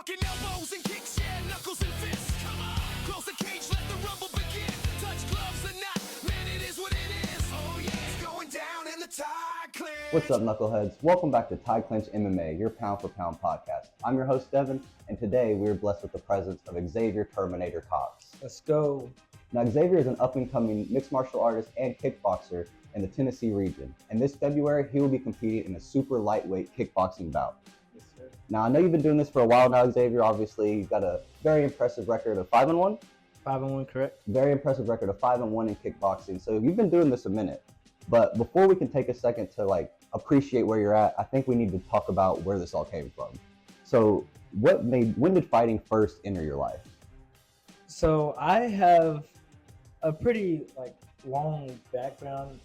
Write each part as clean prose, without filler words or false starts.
Rocking elbows and kicks, yeah, knuckles and fists. Come on, close the cage, let the rumble begin. Touch gloves or not, man, it is what it is. Oh yeah, it's going down in the Thai Clinch. What's up, knuckleheads? Welcome back to Thai Clinch MMA, your pound for pound podcast. I'm your host, Devin, and today we're blessed with the presence of Xzavier Terminator Cox. Let's go. Now, Xzavier is an up-and-coming mixed martial artist and kickboxer in the Tennessee region, and this February he will be competing in a super lightweight kickboxing bout. Yes, sir. Now, I know you've been doing this for a while now, Xzavier. Obviously, you've got a very impressive record of 5-1. 5-1, correct? Very impressive record of 5-1 in kickboxing. So you've been doing this a minute. But before we can take a second to appreciate where you're at, I think we need to talk about where this all came from. So when did fighting first enter your life? So I have a pretty long background.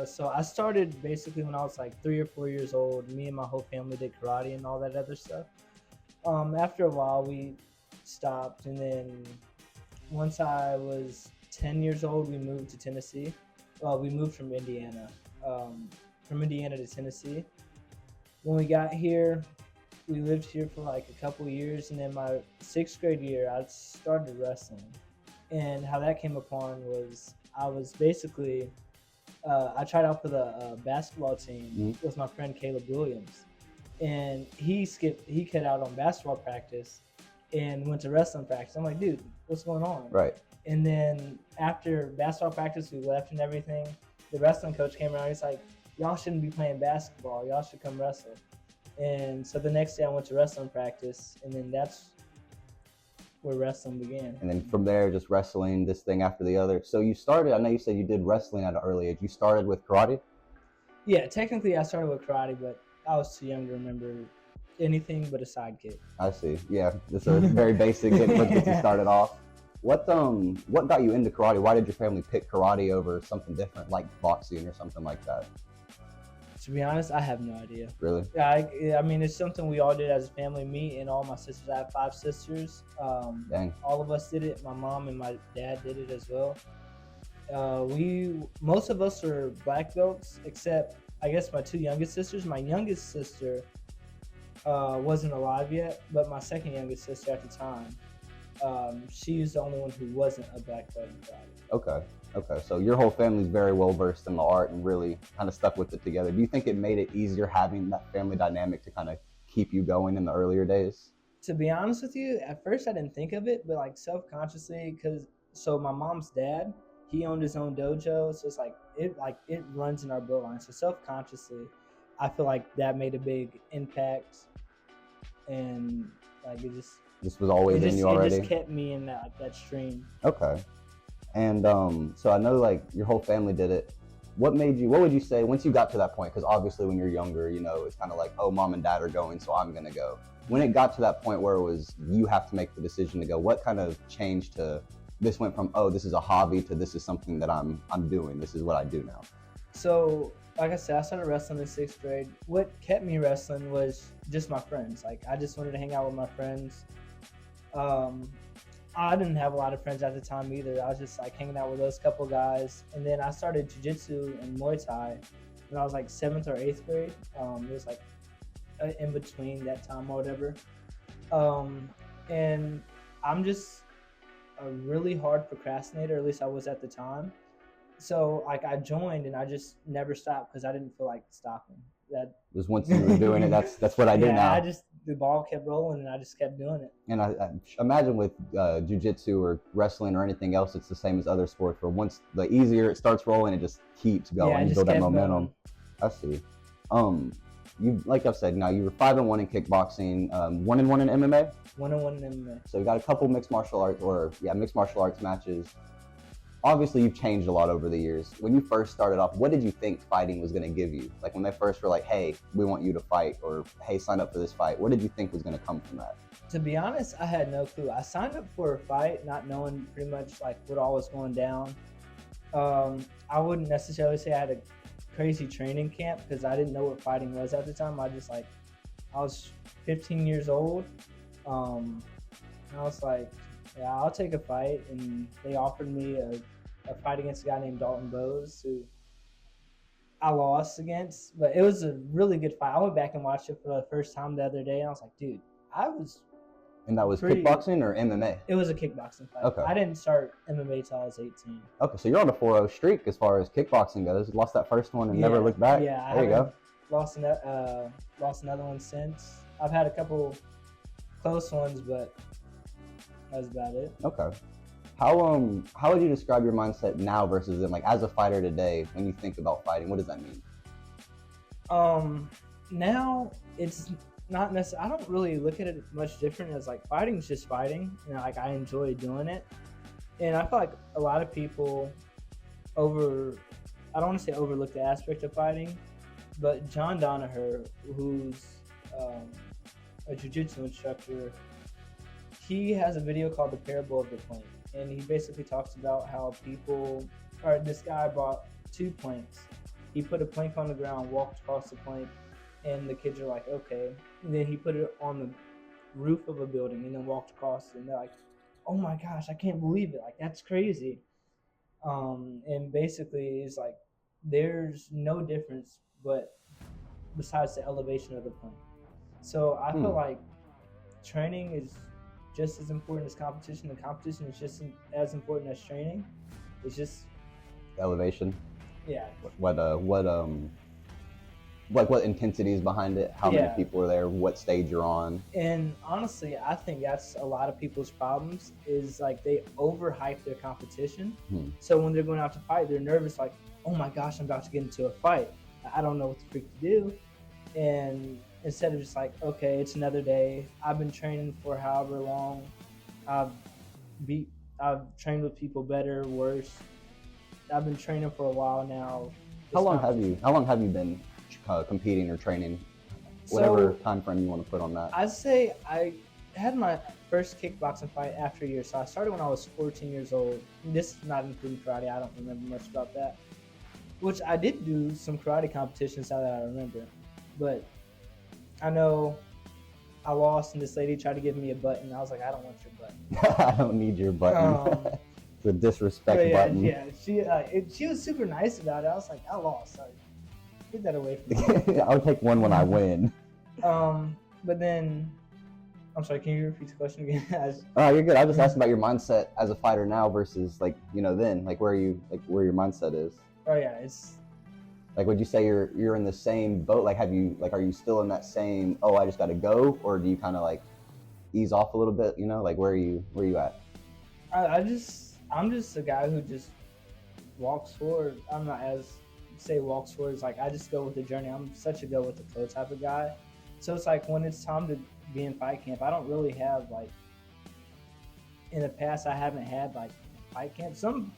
So I started basically when I was 3 or 4 years old. Me and my whole family did karate and all that other stuff. After a while we stopped, and then once I was 10 years old we moved to Tennessee. Well, we moved from Indiana to Tennessee. When we got here, we lived here for a couple years, and then my 6th grade year I started wrestling. And how that came upon was I was basically I tried out for the basketball team with my friend Caleb Williams, and he cut out on basketball practice and went to wrestling practice. I'm like, dude, what's going on? Right. And then after basketball practice, we left and everything. The wrestling coach came around. He's like, y'all shouldn't be playing basketball. Y'all should come wrestle. And so the next day I went to wrestling practice, and then that's where wrestling began. And then from there, just wrestling this thing after the other. So you started, I know you said you did wrestling at an early age. You started with karate? Yeah, technically I started with karate, but I was too young to remember anything but a sidekick. I see. Yeah, it's a very basic what gets you started off. What got you into karate? Why did your family pick karate over something different like boxing or something like that? To be honest, I have no idea. Really? I mean, it's something we all did as a family. Me and all my sisters. I have 5 sisters. Dang. All of us did it. My mom and my dad did it as well. Most of us are black belts, except I guess my 2 youngest sisters. My youngest sister wasn't alive yet, but my second youngest sister at the time, she's the only one who wasn't a black belt in karate. Okay. So your whole family's very well versed in the art and really kind of stuck with it together. Do you think it made it easier having that family dynamic to kind of keep you going in the earlier days? To be honest with you, at first I didn't think of it, but self-consciously, so my mom's dad, he owned his own dojo, so it's it runs in our bloodline. So self-consciously, I feel like that made a big impact, and This was always in you already? It just kept me in that stream. Okay. And so I know your whole family did it. What would you say once you got to that point? Because obviously when you're younger, it's kind of oh, mom and dad are going, so I'm going to go. When it got to that point where it was you have to make the decision to go, what kind of changed to this went from, oh, this is a hobby to this is something that I'm doing. This is what I do now. So like I said, I started wrestling in 6th grade. What kept me wrestling was just my friends. I just wanted to hang out with my friends. I didn't have a lot of friends at the time either. I was just hanging out with those couple guys. And then I started jiu-jitsu and Muay Thai when I was 7th or 8th grade. It was in between that time or whatever. And I'm just a really hard procrastinator, at least I was at the time. So I joined and I just never stopped because I didn't feel like stopping. That was once you were doing it, that's what I do now. The ball kept rolling and I just kept doing it. And I imagine with jiu-jitsu or wrestling or anything else, it's the same as other sports where once the easier it starts rolling, it just keeps going. Yeah, you build that momentum. Going. I see. You, like I've said, now you were 5-1 in kickboxing, 1-1 in MMA? 1-1 in MMA. So you got a couple mixed martial arts matches. Obviously, you've changed a lot over the years. When you first started off, what did you think fighting was going to give you? When they first were hey, we want you to fight, or hey, sign up for this fight. What did you think was going to come from that? To be honest, I had no clue. I signed up for a fight not knowing pretty much what all was going down. I wouldn't necessarily say I had a crazy training camp because I didn't know what fighting was at the time. I was 15 years old. And I was yeah, I'll take a fight. And they offered me a fight against a guy named Dalton Bowes, who I lost against, but it was a really good fight. I went back and watched it for the first time the other day, and I was like, dude, I was And that was kickboxing or MMA? It was a kickboxing fight. Okay. I didn't start MMA till I was 18. Okay, so you're on a 4-0 streak as far as kickboxing goes. Lost that first one and never looked back. Yeah, there you go. Lost another one since. I've had a couple close ones, but that's about it. Okay. How would you describe your mindset now versus then? Like as a fighter today, when you think about fighting, what does that mean? Now it's not necessarily. I don't really look at it much different as like fighting's just fighting. You know, like I enjoy doing it, and I feel like a lot of people I don't want to say overlook the aspect of fighting, but John Danaher, who's a jiu-jitsu instructor, he has a video called The Parable of the Plank, and he basically talks about how this guy brought 2 planks. He put a plank on the ground, walked across the plank, and the kids are like, okay. And then he put it on the roof of a building and then walked across it, and they're like, oh my gosh, I can't believe it. Like, that's crazy. And basically it's like, there's no difference besides the elevation of the plank. So I feel like training is just as important as competition. The competition is just as important as training. It's just Elevation. Yeah. What intensity is behind it? How many people are there? What stage you're on? And honestly, I think that's a lot of people's problems is like they overhype their competition. So when they're going out to fight, they're nervous like, oh my gosh, I'm about to get into a fight. I don't know what the freak to do. And instead of just like, okay, it's another day. I've been training for however long. I've trained with people better, worse. I've been training for a while now. How long have you been competing or training? Whatever time frame you want to put on that. I'd say I had my first kickboxing fight after a year. So I started when I was 14 years old. This is not including karate. I don't remember much about that. Which I did do some karate competitions now that I remember. But I know I lost and this lady tried to give me a button. I was like, I don't want your button. I don't need your button. The disrespect button. Yeah, she was super nice about it. I was like, I lost. Like, get that away from me. I'll take one when I win. But then, I'm sorry, can you repeat the question again? You're good. I just asked about your mindset as a fighter now versus then, where your mindset is. Oh yeah, it's like, would you say you're in the same boat? Like, are you still in that same, oh, I just got to go, or do you kind of ease off a little bit? Like where are you at? I'm just a guy who just walks forward. I'm not walks forward. It's like I just go with the journey. I'm such a go with the flow type of guy. So it's like when it's time to be in fight camp, I don't really have in the past I haven't had fight camp. Some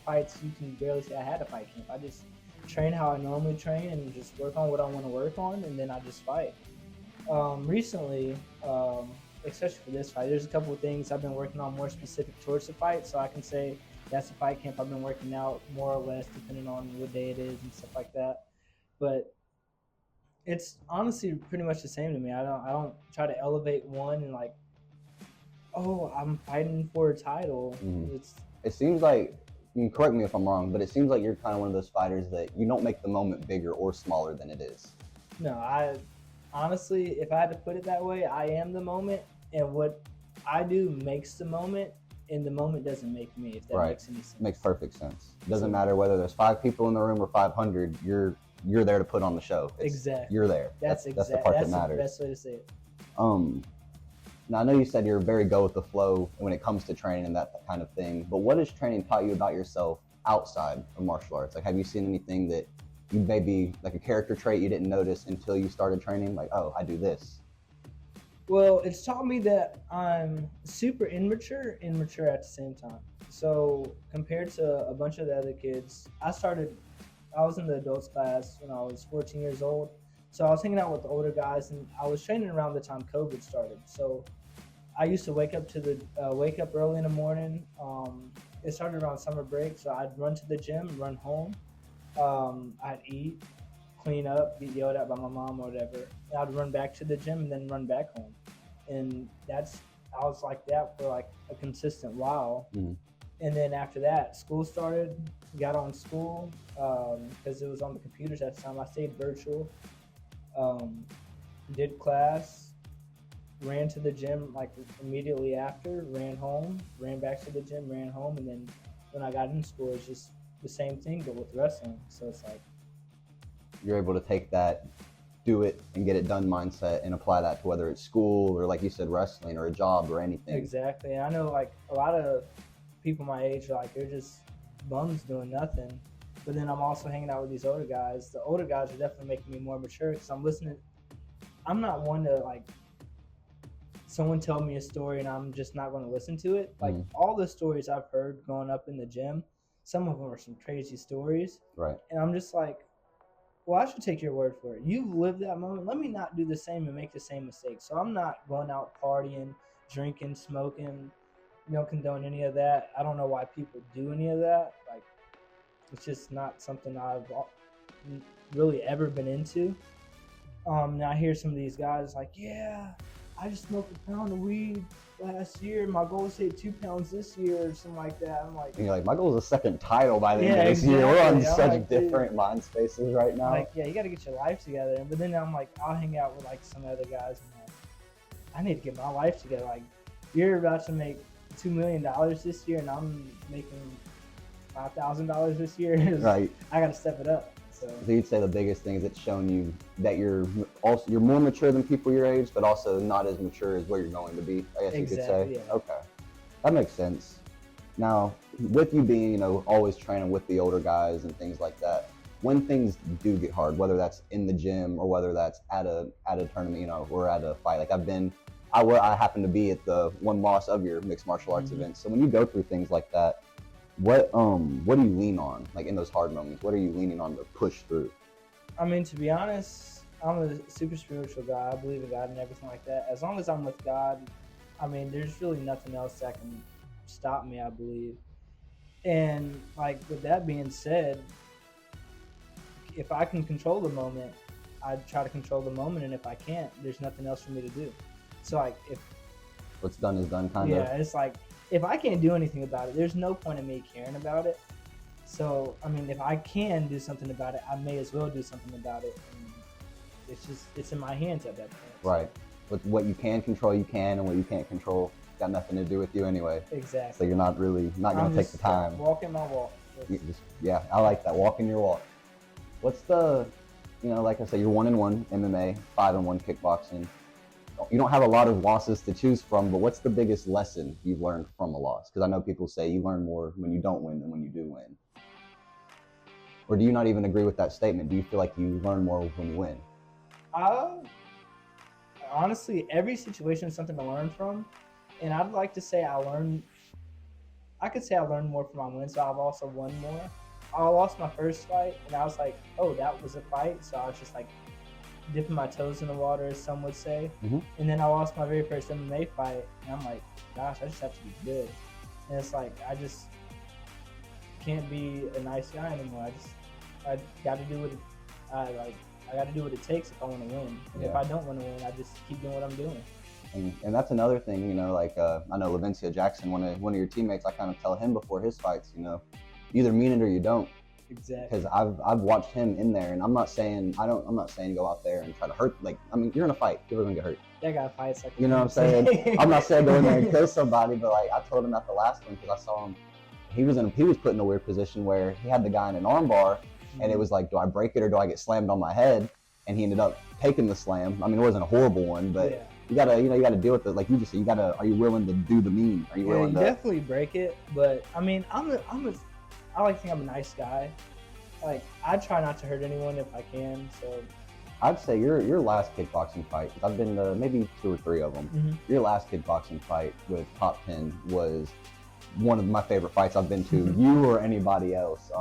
fights you can barely say I had a fight camp. I just train how I normally train and just work on what I want to work on, and then I just fight. Recently, especially for this fight, there's a couple of things I've been working on more specific towards the fight, so I can say that's the fight camp I've been working out more or less depending on what day it is and stuff like that. But it's honestly pretty much the same to me. I don't try to elevate one and I'm fighting for a title. Mm-hmm. It seems like, you can correct me if I'm wrong, but it seems like you're kind of one of those fighters that you don't make the moment bigger or smaller than it is. No, I honestly, if I had to put it that way, I am the moment, and what I do makes the moment, and the moment doesn't make me, if that makes any sense. Makes perfect sense. It doesn't matter whether there's 5 people in the room or 500, you're there to put on the show. Exactly. You're there. That's the part that matters. That's the best way to say it. Now, I know you said you're very go with the flow when it comes to training and that kind of thing, but what has training taught you about yourself outside of martial arts? Like, have you seen anything that you maybe, like a character trait you didn't notice until you started training? Like, oh, I do this. Well, it's taught me that I'm super immature at the same time. So compared to a bunch of the other kids, I was in the adults class when I was 14 years old. So I was hanging out with the older guys, and I was training around the time COVID started. So I used to wake up early in the morning. It started around summer break, so I'd run to the gym, run home. I'd eat, clean up, get yelled at by my mom or whatever. I'd run back to the gym and then run back home. And I was like that for a consistent while. Mm-hmm. And then after that, school started, got on school, because it was on the computers at the time. I stayed virtual. Did class, ran to the gym like immediately after, ran home, ran back to the gym, ran home, and then when I got in school, it's just the same thing but with wrestling. So it's like You're able to take that, do it and get it done mindset and apply that to whether it's school or, like you said, wrestling or a job or anything. exactly. And I know like a lot of people my age, like they're just bums doing nothing. But then I'm also hanging out with these older guys. The older guys are definitely making me more mature because I'm listening. I'm not one to like someone tell me a story and I'm just not going to listen to it. Like all the stories I've heard growing up in the gym, some of them are some crazy stories. Right. And I'm just like, well, I should take your word for it. You've lived that moment. Let me not do the same and make the same mistakes. So I'm not going out partying, drinking, smoking, condone any of that. I don't know why people do any of that. Like, it's just not something I've really ever been into. Now I hear some of these guys like, yeah, I just smoked a pound of weed last year. My goal is to hit 2 pounds this year or something like that. I'm like, And you're like, my goal is a second title by the end of this year. We're on such different mind spaces right now. Like, yeah, you got to get your life together. But then I'm like, I'll hang out with like some other guys and like, I need to get my life together. Like, you're about to make $2 million this year and I'm making $5,000 this year. Right. I got to step it up. So you'd say the biggest thing is it's shown you that you're more mature than people your age, but also not as mature as where you're going to be, I guess you could say. Yeah. Okay. That makes sense. Now, with you being, always training with the older guys and things like that, when things do get hard, whether that's in the gym or whether that's at a tournament, or at a fight, like I happen to be at the one loss of your mixed martial arts event. So when you go through things like that, what do you lean on, like in those hard moments? What are you leaning on to push through? I mean, to be honest, I'm a super spiritual guy. I believe in God and everything like that. As long as I'm with God, I mean, there's really nothing else that can stop me, I believe. And like with that being said, if I can control the moment, I try to control the moment, and if I can't, there's nothing else for me to do. So like if what's done is done, kind of. Yeah, it's like if I can't do anything about it, there's no point in me caring about it. So I mean, if I can do something about it, I may as well do something about it. And it's in my hands at that point. Right. With what you can control, you can, and what you can't control, got nothing to do with you anyway. Exactly. So you're not going to take the time. Walking my walk. Yeah, I like that. Walking your walk. What's the, like I said, you're 1-1 MMA, 5-1 kickboxing. You don't have a lot of losses to choose from, but what's the biggest lesson you've learned from a loss? Because I know people say you learn more when you don't win than when you do win. Or do you not even agree with that statement? Do you feel like you learn more when you win? Honestly, every situation is something to learn from. And I'd like to say I could say I learned more from my wins, so I've also won more. I lost my first fight, and I was like, oh, that was a fight. So I was just like dipping my toes in the water, as some would say. And then I lost my very first MMA fight, and I'm like, gosh, I just have to be good. And it's like, I just can't be a nice guy anymore. I got to do what I got to do what it takes if I want to win. And if I don't want to win, I just keep doing what I'm doing. And that's another thing, I know Lavencia Jackson, one of your teammates, I kind of tell him before his fights, you either mean it or you don't. Exactly. Because I've watched him in there, and I'm not saying go out there and try to hurt. Like, I mean, you're in a fight, people are gonna get hurt. That guy fights like. You know what I'm saying? I'm not saying go in there and kill somebody, but like I told him at the last one because I saw him. He was put in a weird position where he had the guy in an arm bar, and it was like, do I break it or do I get slammed on my head? And he ended up taking the slam. I mean, it wasn't a horrible one, but you gotta deal with it. Like you just said, are you willing to do the mean? Are you willing to definitely break it? But I mean, I like to think I'm a nice guy. Like, I try not to hurt anyone if I can. So I'd say your last kickboxing fight, because I've been to maybe 2 or 3 of them. Your last kickboxing fight with Top 10 was one of my favorite fights I've been to. You or anybody else.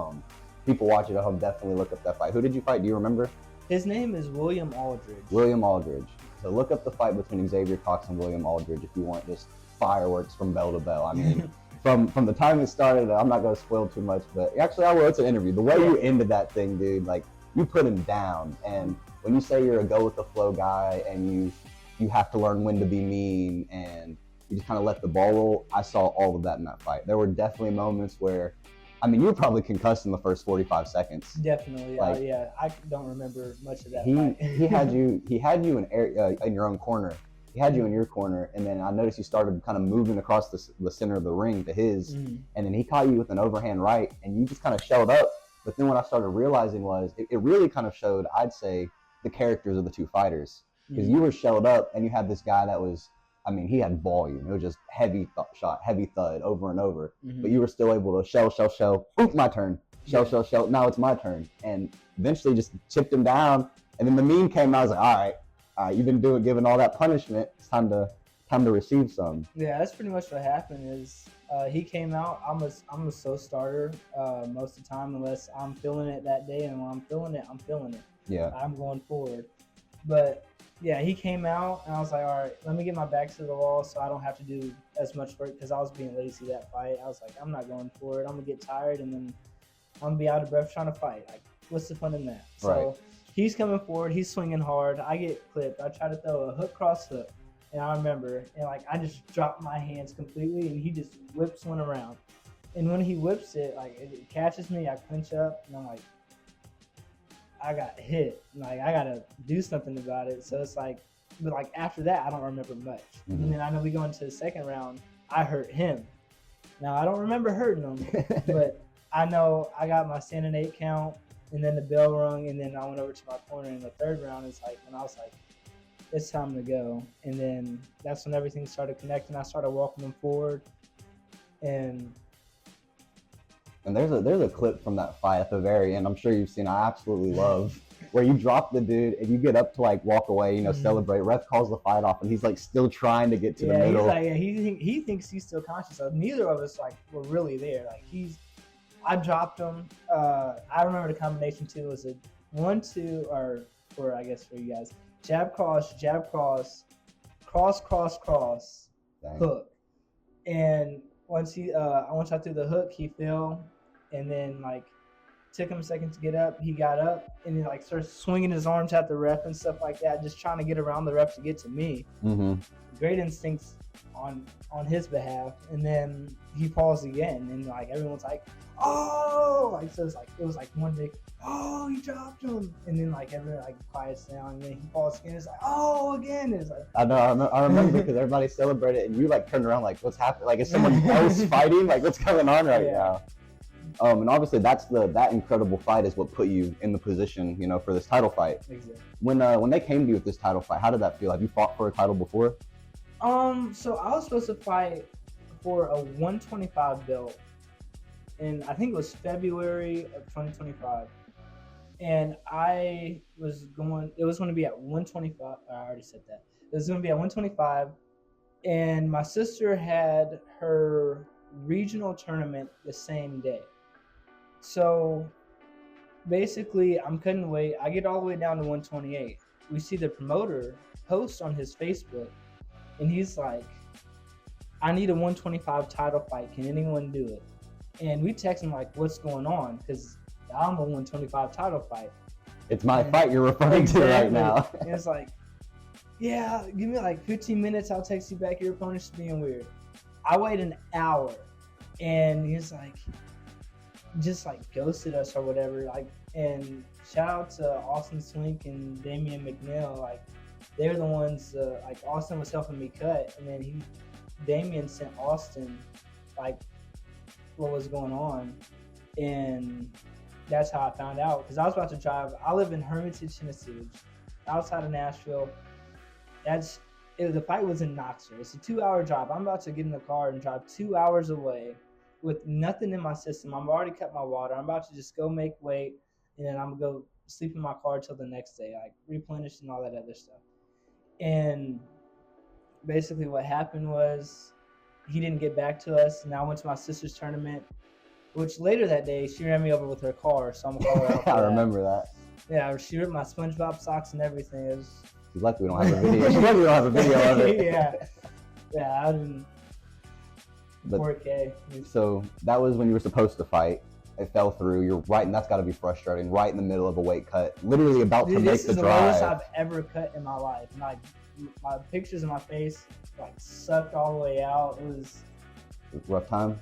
People watching at home definitely look up that fight. Who did you fight? Do you remember? His name is William Aldridge. William Aldridge. So look up the fight between Xzavier Cox and William Aldridge if you want just fireworks from bell to bell. I mean, from the time it started, I'm not going to spoil too much, but actually I will. It's an interview. The way you ended that thing, dude, like you put him down. And when you say you're a go with the flow guy and you have to learn when to be mean and you just kind of let the ball roll, I saw all of that in that fight. There were definitely moments where, I mean, you were probably concussed in the first 45 seconds. Definitely, like, yeah. I don't remember much of that fight. He had you in your own corner, he had you in your corner, and then I noticed you started kind of moving across the center of the ring to his, and then he caught you with an overhand right, and you just kind of shelled up. But then what I started realizing was it really kind of showed, I'd say, the characters of the two fighters, because you were shelled up, and you had this guy that was, I mean, he had volume. It was just heavy shot, heavy thud over and over. But you were still able to shell. Oop, my turn. Shell. Now it's my turn. And eventually just chipped him down. And then the meme came out. I was like, all right, you've been giving all that punishment. It's time to receive some. Yeah, that's pretty much what happened. Is he came out. I'm a slow starter most of the time, unless I'm feeling it that day. And when I'm feeling it. Yeah. I'm going forward. But yeah, he came out, and I was like, all right, let me get my back to the wall so I don't have to do as much work, because I was being lazy that fight. I was like, I'm not going for it. I'm gonna get tired, and then I'm gonna be out of breath trying to fight. Like, what's the fun in that? Right. So he's coming forward. He's swinging hard. I get clipped. I try to throw a hook cross hook, and I remember, and like I just dropped my hands completely, and he just whips one around. And when he whips it, like it catches me, I clinch up, and I'm like, I got hit. Like, I gotta do something about it. So it's like, but like after that, I don't remember much. And then I know we go into the second round, I hurt him. Now I don't remember hurting him, but I know I got my standing 8 count, and then the bell rung, and then I went over to my corner in the third round. It's like when I was like, it's time to go. And then that's when everything started connecting. I started walking them forward, and there's a clip from that fight at the very end, I'm sure you've seen, I absolutely love, where you drop the dude and you get up to like walk away, celebrate. Ref calls the fight off, and he's like still trying to get to the middle. He's like, he thinks he's still conscious of. Neither of us like were really there. Like I dropped him. I remember the combination too was a 1-2, or I guess for you guys, jab cross, cross, Dang. hook. And once I threw the hook, he fell, and then like took him a second to get up. He got up, and he like started swinging his arms at the ref and stuff like that, just trying to get around the ref to get to me. Great instincts on his behalf. And then he paused again, and like everyone's like, oh, like, so it was like one big, oh, he dropped him. And then like everyone like quiets down, and then he paused again. It's like, oh, again. It's like, I remember because everybody celebrated, and you like turned around like, what's happening? Like, is someone else fighting? Like, what's going on right now? And obviously that incredible fight is what put you in the position, for this title fight. Exactly. When they came to you with this title fight, how did that feel? Have you fought for a title before? So I was supposed to fight for a 125 belt, and I think it was February of 2025. And it was going to be at 125. I already said that. It was going to be at 125, and my sister had her regional tournament the same day. So basically, I'm cutting weight. I get all the way down to 128. We see the promoter post on his Facebook, and he's like, I need a 125 title fight. Can anyone do it? And we text him like, what's going on? Because I'm a 125 title fight. It's my fight you're referring to right now. And it's like, yeah, give me like 15 minutes. I'll text you back. Your opponent's being weird. I wait an hour, and he's like, just like ghosted us or whatever. Like, and shout out to Austin Swink and Damian McNeil. Like, they're the ones. Like, Austin was helping me cut, and then Damian sent Austin like what was going on, and that's how I found out. Because I was about to drive. I live in Hermitage, Tennessee, outside of Nashville. The fight was in Knoxville. It's a 2-hour drive. I'm about to get in the car and drive 2 hours away with nothing in my system. I've already cut my water. I'm about to just go make weight, and then I'm going to go sleep in my car till the next day, like replenish and all that other stuff. And basically what happened was he didn't get back to us, and I went to my sister's tournament, which later that day, she ran me over with her car, so I'm going to call her out for I that. remember that. Yeah, she ripped my SpongeBob socks and everything. It was... She's lucky we don't have a video. She's lucky we don't have a video of it. Yeah, I didn't. But 4K. So that was when you were supposed to fight. It fell through. You're right, and that's got to be frustrating. Right in the middle of a weight cut, literally about to make the drive. This is the lowest I've ever cut in my life. My pictures of my face like sucked all the way out. It was rough time.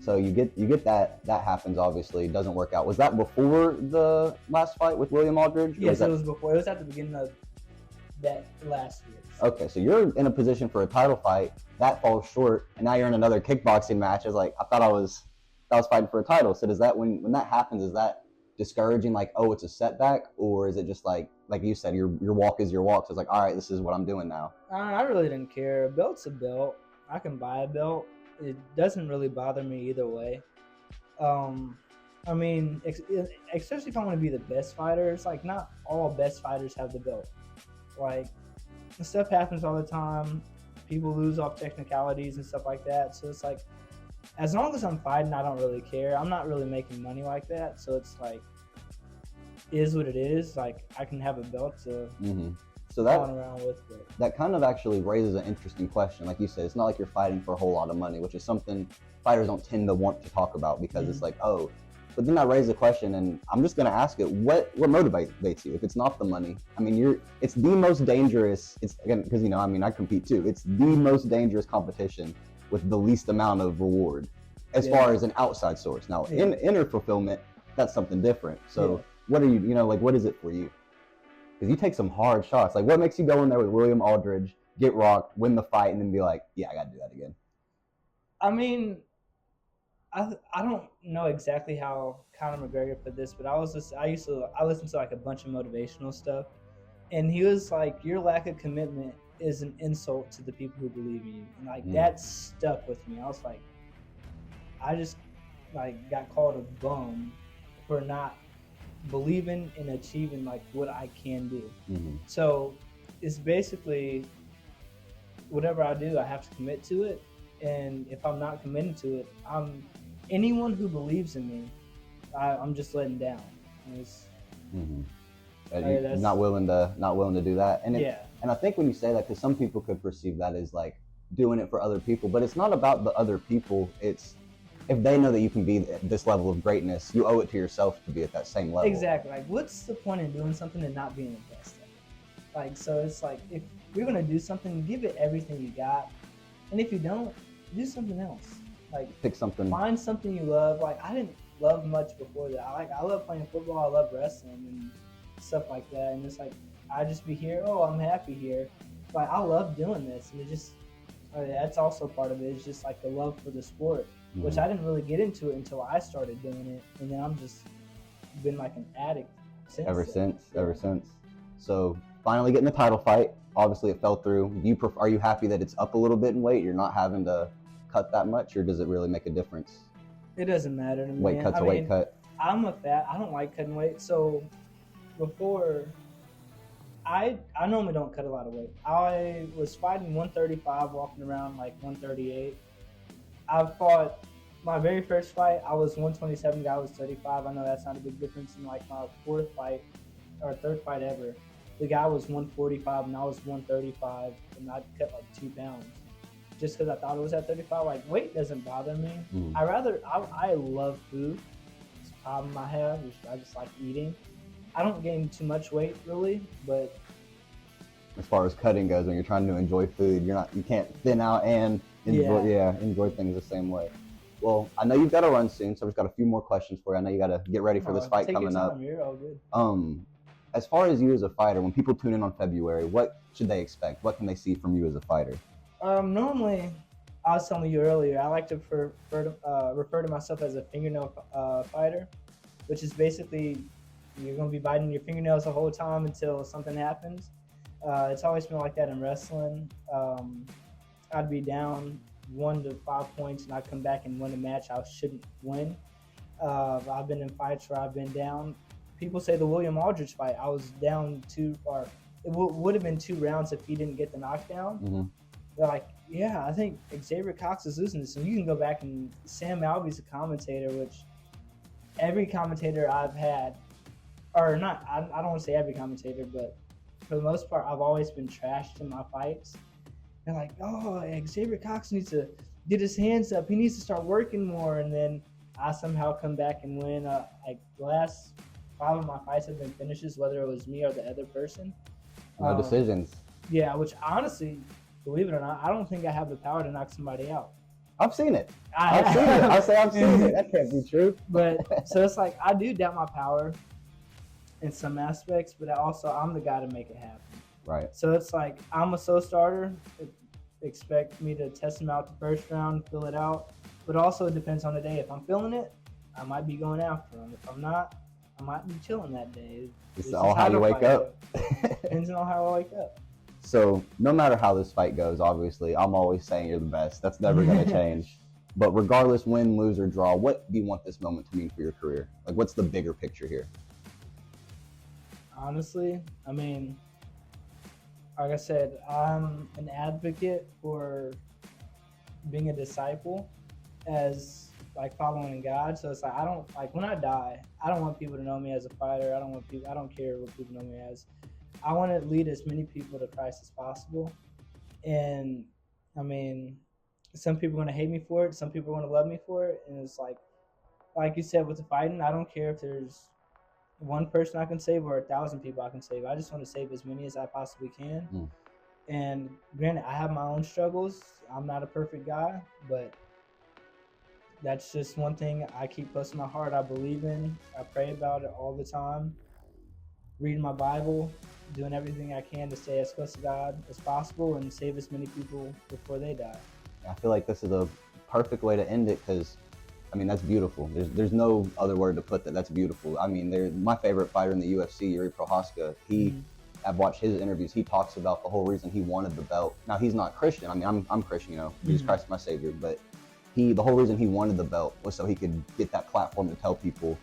So you get that happens. Obviously, it doesn't work out. Was that before the last fight with William Aldridge? Yes, it was before. It was at the beginning of that last year. Okay, so you're in a position for a title fight that falls short, and now you're in another kickboxing match. I was like, I was fighting for a title. So does that when that happens, is that discouraging? Like, oh, it's a setback, or is it just like you said, your walk is your walk? So it's like, all right, this is what I'm doing now. I really didn't care. A belt's a belt. I can buy a belt. It doesn't really bother me either way. I mean, especially if I want to be the best fighter, it's like not all best fighters have the belt. Like, stuff happens all the time. People lose off technicalities and stuff like that. So it's like, as long as I'm fighting, I don't really care. I'm not really making money like that. So it's like, is what it is. Like, I can have a belt to So run around with it. That kind of actually raises an interesting question. Like you said, it's not like you're fighting for a whole lot of money, which is something fighters don't tend to want to talk about because it's like, oh. But then I raise the question, and I'm just going to ask it: what motivates you? If it's not the money, I mean, it's the most dangerous. It's again because I compete too. It's the most dangerous competition with the least amount of reward, as far as an outside source. Now, in inner fulfillment, that's something different. So, what are you? What is it for you? Because you take some hard shots. Like, what makes you go in there with William Aldridge, get rocked, win the fight, and then be like, yeah, I got to do that again? I mean, I don't know exactly how Conor McGregor put this, but I listened to like a bunch of motivational stuff, and he was like, your lack of commitment is an insult to the people who believe in you, and like that stuck with me. I was like, I just like got called a bum for not believing in achieving like what I can do. So it's basically whatever I do, I have to commit to it. And if I'm not committed to it, anyone who believes in me, I'm just letting down. You're not willing to do that. And and I think when you say that, because some people could perceive that as like doing it for other people, but it's not about the other people. It's if they know that you can be at this level of greatness, you owe it to yourself to be at that same level. Exactly. Like, what's the point in doing something and not being the best at it? Like, so it's like, if you're gonna do something, give it everything you got, and if you don't, do something else. Like, pick something. Find something you love. Like, I didn't love much before that. I love playing football. I love wrestling and stuff like that. And it's like, I just be here. Oh, I'm happy here. Like, I love doing this, and it just that's also part of it. It's just like the love for the sport, which I didn't really get into it until I started doing it, and then I'm just been like an addict ever since. So finally getting the title fight. Obviously, it fell through. Are you happy that it's up a little bit in weight? You're not having to cut that much, or does it really make a difference? It doesn't matter to me. Weight cut to weight cut. I don't like cutting weight. So before, I normally don't cut a lot of weight. I was fighting 135, walking around like 138. I fought my very first fight. I was 127. Guy was 35. I know that's not a big difference. In like my third fight ever, the guy was 145 and I was 135, and I cut like 2 pounds just because I thought it was at 35. Like, weight doesn't bother me. I love food. It's a problem I have. I just like eating. I don't gain too much weight really, but as far as cutting goes, when you're trying to enjoy food, you can't thin out and enjoy things the same way. Well, I know you've got to run soon, so I've just got a few more questions for you. I know you got to get ready for this fight coming up. You're all good. As far as you as a fighter, when people tune in on February, what should they expect? What can they see from you as a fighter? Normally, I was telling you earlier, I like to refer to myself as a fingernail fighter, which is basically you're going to be biting your fingernails the whole time until something happens. It's always been like that in wrestling. I'd be down 1 to 5 points and I'd come back and win a match I shouldn't win. I've been in fights where I've been down. People say the William Aldridge fight, I was down it would have been 2 rounds if he didn't get the knockdown. They're like, yeah, I think Xzavier Cox is losing this. And you can go back, and Sam Alvey's a commentator, which every commentator I've had, or not, I don't want to say every commentator, but for the most part, I've always been trashed in my fights. They're like, oh, Xzavier Cox needs to get his hands up. He needs to start working more. And then I somehow come back and win. Like, the last 5 of my fights have been finishes, whether it was me or the other person. No decisions. Yeah, which honestly, believe it or not, I don't think I have the power to knock somebody out. I've seen it. I've seen it. I've seen it. That can't be true. But so it's like, I do doubt my power in some aspects, but I'm the guy to make it happen. Right. So it's like I'm a slow starter. Expect me to test him out the first round, fill it out. But also it depends on the day. If I'm feeling it, I might be going after him. If I'm not, I might be chilling that day. It's all how you wake up. Depends on how I wake up. So no matter how this fight goes, obviously, I'm always saying you're the best. That's never going to change. But regardless, win, lose, or draw, what do you want this moment to mean for your career? Like, what's the bigger picture here? Honestly, I mean, like I said, I'm an advocate for being a disciple as like following God. So it's like I don't like when I die, I don't want people to know me as a fighter. I don't care what people know me as. I want to lead as many people to Christ as possible. And I mean, some people are going to hate me for it. Some people are going to love me for it. And it's like you said, with the fighting, I don't care if there's one person I can save or 1,000 people I can save. I just want to save as many as I possibly can. And granted, I have my own struggles. I'm not a perfect guy, but that's just one thing I keep close to my heart. I believe in. I pray about it all the time. Reading my Bible, doing everything I can to stay as close to God as possible and save as many people before they die. I feel like this is a perfect way to end it because, I mean, that's beautiful. There's no other word to put that. That's beautiful. I mean, my favorite fighter in the UFC, Yuri Prohaska, I've watched his interviews. He talks about the whole reason he wanted the belt. Now, he's not Christian. I mean, I'm Christian, you know, Jesus Christ is my savior. But the whole reason he wanted the belt was so he could get that platform to tell people,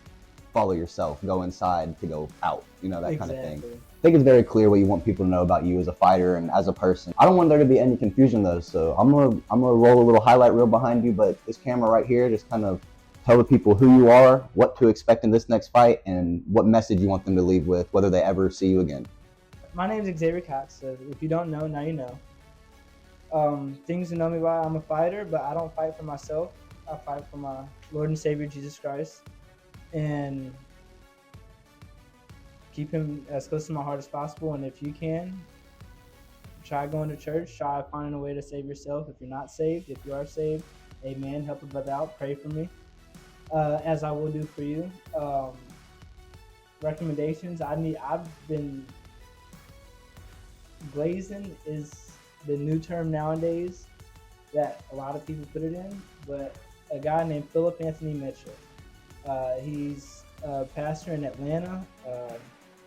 follow yourself, go inside to go out, you know, that kind of thing. I think it's very clear what you want people to know about you as a fighter and as a person. I don't want there to be any confusion though, so I'm gonna roll a little highlight reel behind you, but this camera right here just kind of tell the people who you are, what to expect in this next fight, and what message you want them to leave with, whether they ever see you again. My name is Xzavier Cox, so if you don't know, now you know. Things to know me by, I'm a fighter, but I don't fight for myself. I fight for my Lord and Savior, Jesus Christ. And keep him as close to my heart as possible. And if you can, try going to church. Try finding a way to save yourself. If you're not saved, if you are saved, amen. Help a brother out. Pray for me, as I will do for you. Recommendations. I've been glazing is the new term nowadays that a lot of people put it in, but a guy named Philip Anthony Mitchell. He's a pastor in Atlanta.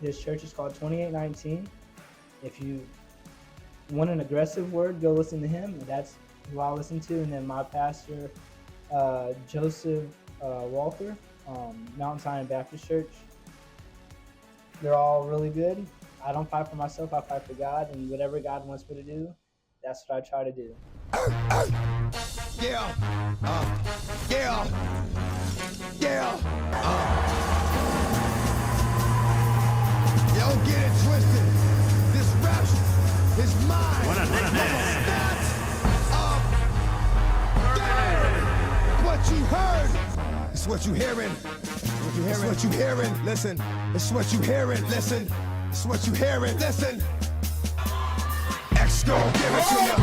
His church is called 2819. If you want an aggressive word, go listen to him. That's who I listen to. And then my pastor, Joseph Walker, Mountain Zion Baptist Church. They're all really good. I don't fight for myself. I fight for God. And whatever God wants me to do, that's what I try to do. Yeah. Don't get it twisted. This rap is mine. What you heard. It's what you hearing. It's what you hearing. Listen. It's what you hearing. Listen. It's what you hearing. Listen. X gon' give it to you.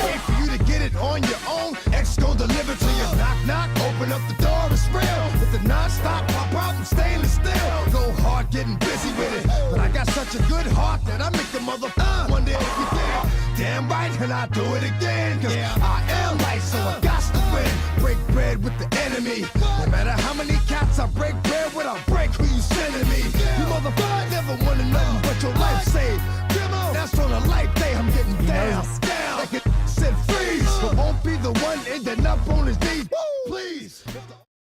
Wait for you to get it on your own. X gon' deliver to you. Knock, knock, open up the door, it's real. With the non-stop pop out and stainless steel. Go hard, getting busy with it. But I got such a good heart that I make the mother wonder if you did it. Damn right, and I do it again. Cause I am light, so I got to win. Break bread with the enemy. No matter how many cats I break bread with, I'll break who you sending me. You motherfucker never wanted nothing but your life saved. That's on a life day, I'm getting down. Like it said freeze, but won't be the one ending up on his knees. Please.